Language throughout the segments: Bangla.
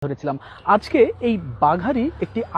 ধরেছিলাম। আজকে এই বাঘারই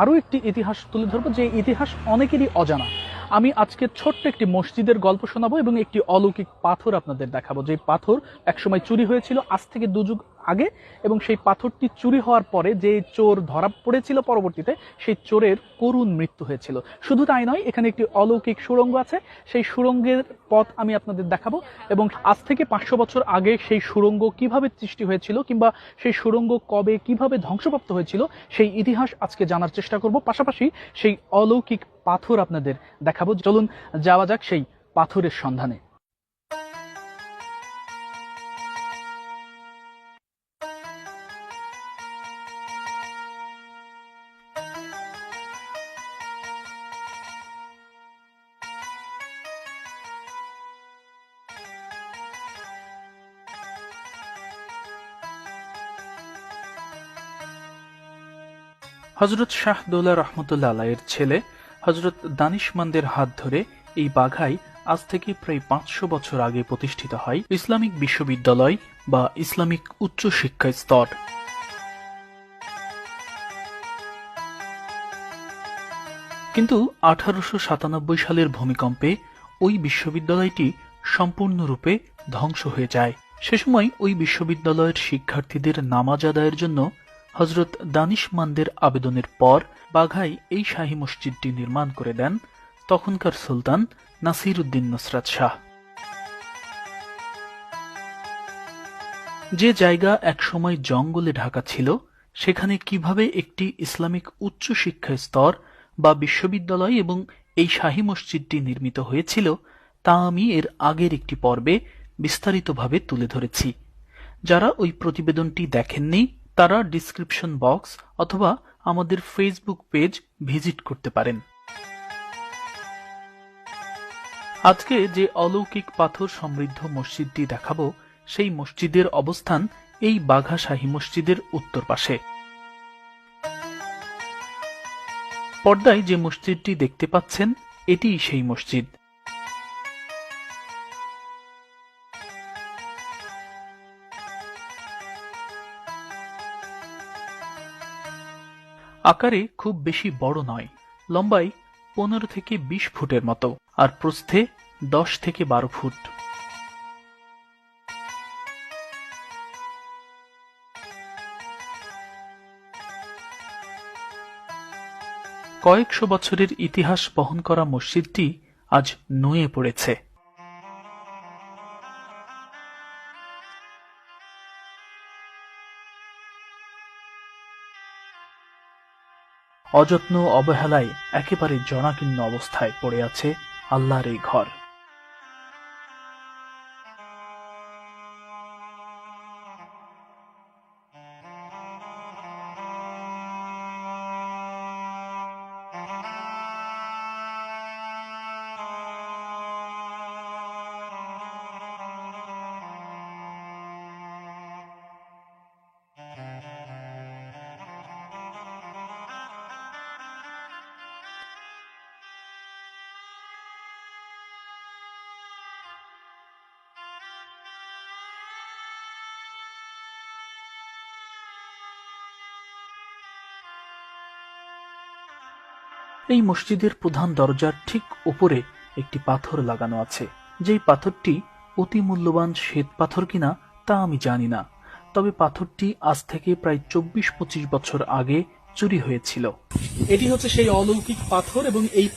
আরো একটি ইতিহাস তুলে ধরবো, যে ইতিহাস অনেকেরই অজানা। আমি আজকে ছোট্ট একটি মসজিদের গল্প শোনাবো এবং একটি অলৌকিক পাথর আপনাদের দেখাবো, যে পাথর একসময় চুরি হয়েছিল আজ থেকে 2 যুগ আগে, এবং সেই পাথরটি চুরি হওয়ার পরে যে চোর ধরা পড়েছিল পরবর্তীতে, সেই চোরের করুণ মৃত্যু হয়েছিল। শুধু তাই নয়, এখানে একটি অলৌকিক সুড়ঙ্গ আছে, সেই সুড়ঙ্গের পথ আমি আপনাদের দেখাবো, এবং আজ থেকে 500 বছর আগে সেই সুড়ঙ্গ কিভাবে সৃষ্টি হয়েছিল, কিংবা সেই সুড়ঙ্গ কবে কিভাবে ধ্বংসপ্রাপ্ত হয়েছিল, সেই ইতিহাস আজকে জানার চেষ্টা করব। পাশাপাশি সেই অলৌকিক পাথর আপনাদের দেখাবো। চলুন যাওয়া যাক সেই পাথরের সন্ধানে। হযরত শাহ দৌলা রহমতুল্লাহ আলাইহির ছেলে হযরত দানিশমান্দের হাত ধরে এই বাঘায় আজ থেকে প্রায় 500 বছর আগে প্রতিষ্ঠিত হয় ইসলামিক বিশ্ববিদ্যালয় বা ইসলামিক উচ্চ শিক্ষা স্তর। কিন্তু 1897 সালের ভূমিকম্পে ওই বিশ্ববিদ্যালয়টি সম্পূর্ণরূপে ধ্বংস হয়ে যায়। সে সময় ওই বিশ্ববিদ্যালয়ের শিক্ষার্থীদের নামাজ আদায়ের জন্য হযরত দানিশমান্দের আবেদনের পর বাঘায় এই শাহী মসজিদটি নির্মাণ করে দেন তখনকার সুলতান নাসির উদ্দিন নুসরাত শাহ। যে জায়গা একসময় জঙ্গলে ঢাকা ছিল, সেখানে কিভাবে একটি ইসলামিক উচ্চ শিক্ষা স্তর বা বিশ্ববিদ্যালয় এবং এই শাহী মসজিদটি নির্মিত হয়েছিল, তা আমি এর আগের একটি পর্বে বিস্তারিতভাবে তুলে ধরেছি। যারা ওই প্রতিবেদনটি দেখেননি তারা ডিসক্রিপশন বক্স অথবা আমাদের ফেসবুক পেজ ভিজিট করতে পারেন। আজকে যে অলৌকিক পাথর সমৃদ্ধ মসজিদটি দেখাবো, সেই মসজিদের অবস্থান এই বাঘা শাহী মসজিদের উত্তর পাশে। পর্দায় যে মসজিদটি দেখতে পাচ্ছেন, এটিই সেই মসজিদ। আকারে খুব বেশি বড় নয়, লম্বায় 15 থেকে 20 ফুটের মতো, আর প্রস্থে 10 থেকে 12 ফুট। কয়েকশো বছরের ইতিহাস বহন করা মসজিদটি আজ নুয়ে পড়েছে। অযত্ন অবহেলায় একেবারে জনাকীর্ণ অবস্থায় পড়ে আছে আল্লাহর এই ঘর। এই মসজিদের প্রধান দরজার ঠিক উপরে একটি পাথর লাগানো আছে। যেই পাথরটি অতি মূল্যবান শ্বেত পাথর কিনা তা আমি জানি না, তবে পাথরটি আজ থেকে প্রায় 24-25 বছর আগে চুরি হয়েছিল। এটি হচ্ছে সেই অলৌকিক পাথর, এবং এই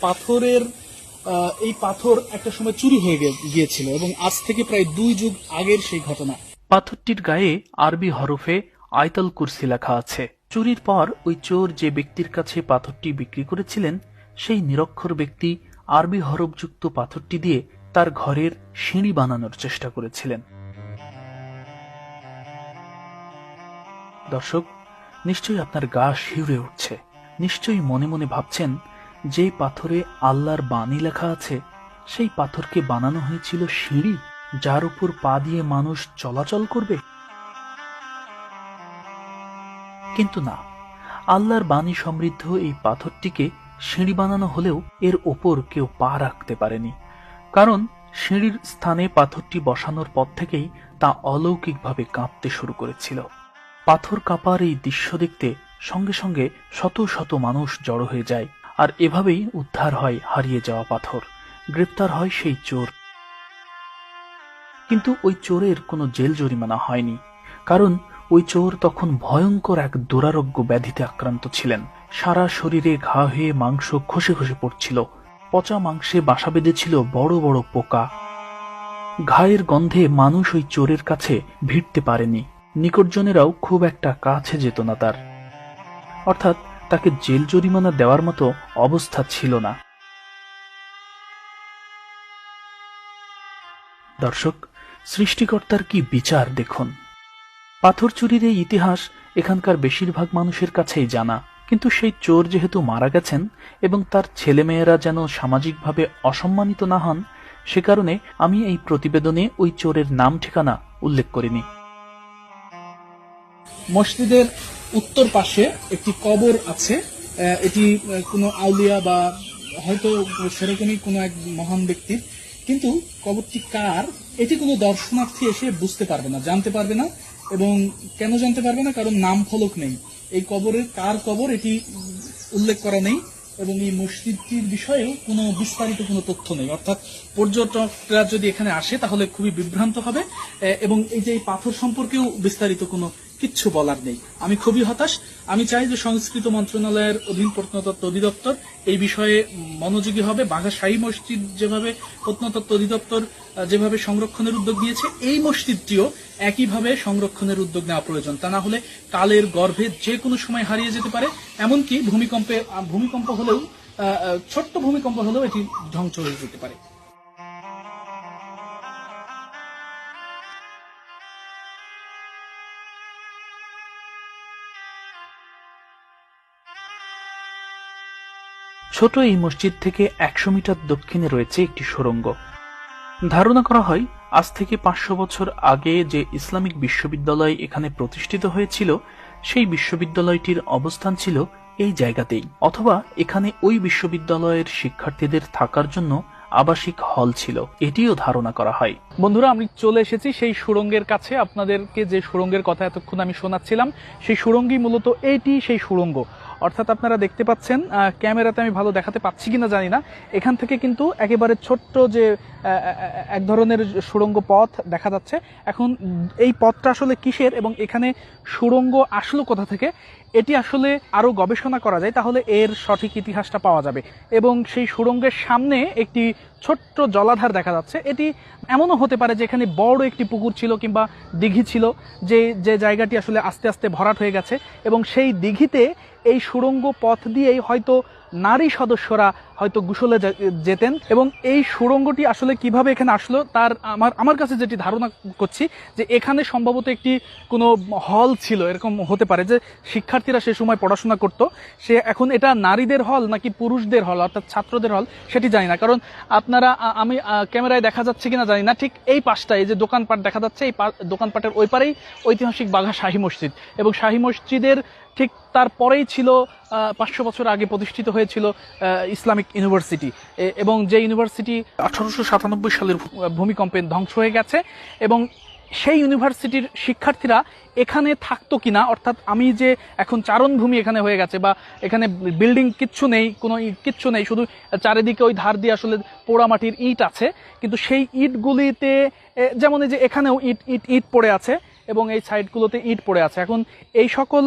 পাথর একটা সময় চুরি হয়ে গিয়েছিল, এবং আজ থেকে প্রায় 2 যুগ আগের সেই ঘটনা। পাথরটির গায়ে আরবি হরফে আয়তাল কুরসি লেখা আছে। চুরির পর ওই চোর যে ব্যক্তির কাছে পাথরটি বিক্রি করেছিলেন, সেই নিরক্ষর ব্যক্তি আরবি হরফযুক্ত পাথরটি দিয়ে তার ঘরের সিঁড়ি বানানোর চেষ্টা করেছিলেন। দর্শক, নিশ্চয়ই আপনার গা শিউরে উঠছে। নিশ্চয়ই মনে মনে ভাবছেন, যে পাথরে আল্লাহর বাণী লেখা আছে, সেই পাথরকে বানানো হয়েছিল সিঁড়ি, যার উপর পা দিয়ে মানুষ চলাচল করবে। কিন্তু না, আল্লাহর বাণী সমৃদ্ধ এই পাথরটিকে সিঁড়ি বানানো হলেও এর ওপর কেউ পা রাখতে পারেনি, কারণ সিঁড়ির স্থানে পাথরটি বসানোর পর থেকেই তা অলৌকিকভাবে কাঁপতে শুরু করেছিল। পাথর কাঁপার এই দৃশ্য দেখতে সঙ্গে সঙ্গে শত শত মানুষ জড়ো হয়ে যায়, আর এভাবেই উদ্ধার হয় হারিয়ে যাওয়া পাথর, গ্রেপ্তার হয় সেই চোর। কিন্তু ওই চোরের কোনো জেল জরিমানা হয়নি, কারণ ওই চোর তখন ভয়ঙ্কর এক দুরারোগ্য ব্যাধিতে আক্রান্ত ছিলেন। সারা শরীরে ঘা হয়ে মাংস খসে খসে পড়ছিল, পচা মাংসে বাসা বেঁধেছিল বড় বড় পোকা। ঘায়ের গন্ধে মানুষ ওই চোরের কাছে ভিড়তে পারেনি, নিকটজনেরাও খুব একটা কাছে যেত না তার, অর্থাৎ তাকে জেল জরিমানা দেওয়ার মতো অবস্থা ছিল না। দর্শক, সৃষ্টিকর্তার কি বিচার দেখুন। পাথর চুরির এই ইতিহাস এখানকার বেশিরভাগ মানুষের কাছেই জানা, কিন্তু সেই চোর যেহেতু মারা গেছেন এবং তার ছেলেমেয়েরা যেন সামাজিকভাবে অসম্মানিত না হন, সে কারণে আমি এই প্রতিবেদনে ওই চোরের নাম ঠিকানা উল্লেখ করিনি। মসজিদের উত্তর পাশে একটি কবর আছে। এটি কোনো আউলিয়া বা হয়তো সেরকমই কোনো এক মহান ব্যক্তির, কিন্তু কবরটি কার এটি কোনো দর্শনার্থী এসে বুঝতে পারবে না, জানতে পারবে না। এবং কেন জানতে পারবে না? কারণ নাম ফলক নেই। এই কবরের কার কবর এটি উল্লেখ করা নেই, এবং এই মসজিদটির বিষয়েও কোনো বিস্তারিত কোনো তথ্য নেই। অর্থাৎ পর্যটকরা যদি এখানে আসে তাহলে খুবই বিভ্রান্ত হবে, এবং এই যে এই পাথর সম্পর্কেও বিস্তারিত কোনো কিচ্ছু বলার নেই। আমি খুবই হতাশ। আমি চাই যে সংস্কৃতি মন্ত্রণালয়ের অধীন প্রত্নতত্ত্ব অধিদপ্তর এই বিষয়ে মনোযোগী হবে। বাঘা শাহী মসজিদ যেভাবে প্রত্নতত্ত্ব অধিদপ্তর যেভাবে সংরক্ষণের উদ্যোগ নিয়েছে, এই মসজিদটিও একইভাবে সংরক্ষণের উদ্যোগ নেওয়া প্রয়োজন। তা না হলে কালের গর্ভে যে কোনো সময় হারিয়ে যেতে পারে। এমনকি ভূমিকম্প হলেও, ছোট্ট ভূমিকম্প হলেও এটি ধ্বংস হয়ে যেতে পারে। ছোট এই মসজিদ থেকে 100 মিটার দক্ষিণে রয়েছে একটি সুড়ঙ্গ। ধারণা করা হয় আজ থেকে 500 বছর আগে যে ইসলামিক বিশ্ববিদ্যালয় এখানে প্রতিষ্ঠিত হয়েছিল, সেই বিশ্ববিদ্যালয়টির অবস্থান ছিল এই জায়গাতেই, অথবা এখানে ওই বিশ্ববিদ্যালয়ের শিক্ষার্থীদের থাকার জন্য আবাসিক হল ছিল, এটিও ধারণা করা হয়। বন্ধুরা, আমি চলে এসেছি সেই সুড়ঙ্গের কাছে। আপনাদেরকে যে সুড়ঙ্গের কথা এতক্ষণ আমি শোনাচ্ছিলাম, সেই সুড়ঙ্গই মূলত এইটি সেই সুড়ঙ্গ। অর্থাৎ আপনারা দেখতে পাচ্ছেন, ক্যামেরাতে আমি ভালো দেখাতে পাচ্ছি কিনা জানি না, এখান থেকে কিন্তু একেবারে ছোট্ট যে এক ধরনের সুড়ঙ্গ পথ দেখা যাচ্ছে। এখন এই পথটা আসলে কিসের এবং এখানে সুড়ঙ্গ আসলো কোথা থেকে, এটি আসলে আরো গবেষণা করা যায়, তাহলে এর সঠিক ইতিহাসটা পাওয়া যাবে। এবং সেই সুড়ঙ্গের সামনে একটি ছোট্ট জলাধার দেখা যাচ্ছে। এটি এমনও হতে পারে যে এখানে বড় একটি পুকুর ছিল কিংবা দিঘি ছিল, যে জায়গাটি আসলে আস্তে আস্তে ভরাট হয়ে গেছে, এবং সেই দিঘিতে এই সুড়ঙ্গ পথ দিয়েই হয়তো নারী সদস্যরা হয়তো গোসলে যেতেন। এবং এই সুড়ঙ্গটি আসলে কিভাবে এখানে আসলো, তার আমার কাছে যেটি ধারণা করছি যে এখানে সম্ভবত একটি কোনো হল ছিল, এরকম হতে পারে যে শিক্ষার্থীরা সে সময় পড়াশোনা করত। সে এখন এটা নারীদের হল নাকি পুরুষদের হল, অর্থাৎ ছাত্রদের হল, সেটি জানি না। কারণ আপনারা, আমি ক্যামেরায় দেখা যাচ্ছে কিনা জানি না, ঠিক এই পাশটায় যে দোকানপাট দেখা যাচ্ছে, এই দোকানপাটের ওই পারেই ঐতিহাসিক বাঘা শাহী মসজিদ, এবং শাহী মসজিদের ঠিক তারপরেই ছিল 500 বছর আগে প্রতিষ্ঠিত হয়েছিল ইসলামিক ইউনিভার্সিটি, এবং যে ইউনিভার্সিটি 1897 সালের ভূমিকম্পে ধ্বংস হয়ে গেছে। এবং সেই ইউনিভার্সিটির শিক্ষার্থীরা এখানে থাকতো কিনা, অর্থাৎ আমি যে এখন চারণভূমি এখানে হয়ে গেছে, বা এখানে বিল্ডিং কিচ্ছু নেই, কোনো কিচ্ছু নেই, শুধু চারিদিকে ওই ধার দিয়ে আসলে পোড়ামাটির ইট আছে, কিন্তু সেই ইটগুলিতে যেমন এই যে এখানেও ইট পড়ে আছে, এবং এই সাইডগুলোতে ইট পড়ে আছে। এখন এই সকল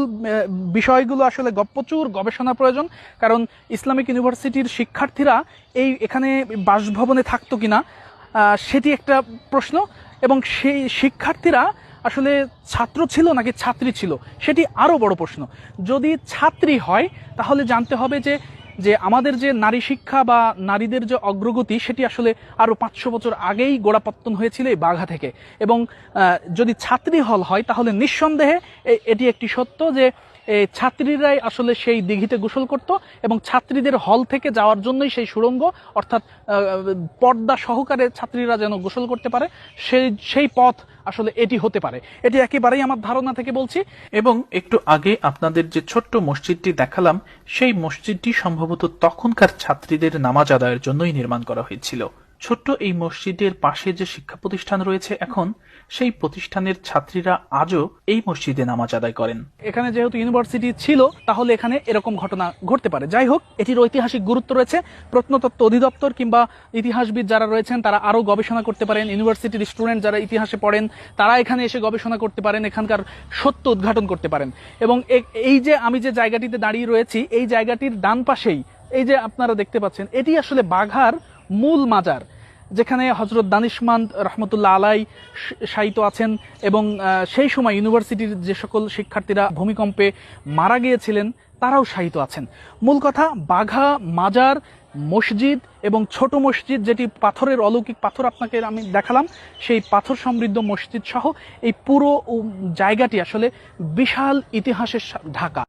বিষয়গুলো আসলে প্রচুর গবেষণা প্রয়োজন, কারণ ইসলামিক ইউনিভার্সিটির শিক্ষার্থীরা এখানে বাসভবনে থাকতো কিনা সেটি একটা প্রশ্ন, এবং সেই শিক্ষার্থীরা আসলে ছাত্র ছিল নাকি ছাত্রী ছিল সেটি আরও বড় প্রশ্ন। যদি ছাত্রী হয় তাহলে জানতে হবে যে আমাদের যে নারী শিক্ষা বা নারীদের যে অগ্রগতি, সেটি আসলে আরও 500 বছর আগেই গোড়াপত্তন হয়েছিল এই বাঘা থেকে। এবং যদি ছাত্রী হল হয় তাহলে নিঃসন্দেহে এটি একটি সত্য যে ছাত্রীরাই আসলে সেই দিঘিতে গোসল করত, এবং ছাত্রীদের হল থেকে যাওয়ার জন্যই সেই সুড়ঙ্গ, অর্থাৎ পর্দা সহকারে ছাত্রীরা যেন গোসল করতে পারে, সেই পথ আসলে এটি হতে পারে। এটি একেবারেই আমার ধারণা থেকে বলছি। এবং একটু আগে আপনাদের যে ছোট্ট মসজিদটি দেখালাম, সেই মসজিদটি সম্ভবত তখনকার ছাত্রীদের নামাজ আদায়ের জন্যই নির্মাণ করা হয়েছিল, ছোট্ট এই মসজিদের পাশে যে শিক্ষা প্রতিষ্ঠান রয়েছে এখন, সেই প্রতিষ্ঠানের ছাত্রীরা আজও এই মসজিদে নামাজ আদায় করেন। এখানে যেহেতু ইউনিভার্সিটি ছিল, তাহলে এখানে এরকম ঘটনা ঘটতে পারে। যাই হোক, এটির ঐতিহাসিক গুরুত্ব রয়েছে। প্রত্নতত্ত্ব অধিদপ্তর কিংবা ইতিহাসবিদ যারা রয়েছেন তারা আরো গবেষণা করতে পারেন। ইউনিভার্সিটির স্টুডেন্ট যারা ইতিহাসে পড়েন তারা এখানে এসে গবেষণা করতে পারেন, এখানকার সত্য উদ্ঘাটন করতে পারেন। এবং এই যে আমি যে জায়গাটিতে দাঁড়িয়ে রয়েছি, এই জায়গাটির ডান পাশেই এই যে আপনারা দেখতে পাচ্ছেন, এটি আসলে বাঘার মূল মাজার, যেখানে হযরত দানিশমান্দ রহমতুল্লাহ আলাই শায়িত আছেন। এবং সেই সময় ইউনিভার্সিটির যে সকল শিক্ষার্থীরা ভূমিকম্পে মারা গিয়েছিলেন তারাও শায়িত আছেন। মূল কথা, বাঘা মাজার, মসজিদ এবং ছোট মসজিদ, যেটি পাথরের অলৌকিক পাথর আপনাকে আমি দেখালাম, সেই পাথর সমৃদ্ধ মসজিদ সহ এই পুরো জায়গাটি আসলে বিশাল ইতিহাসের ঢাকা।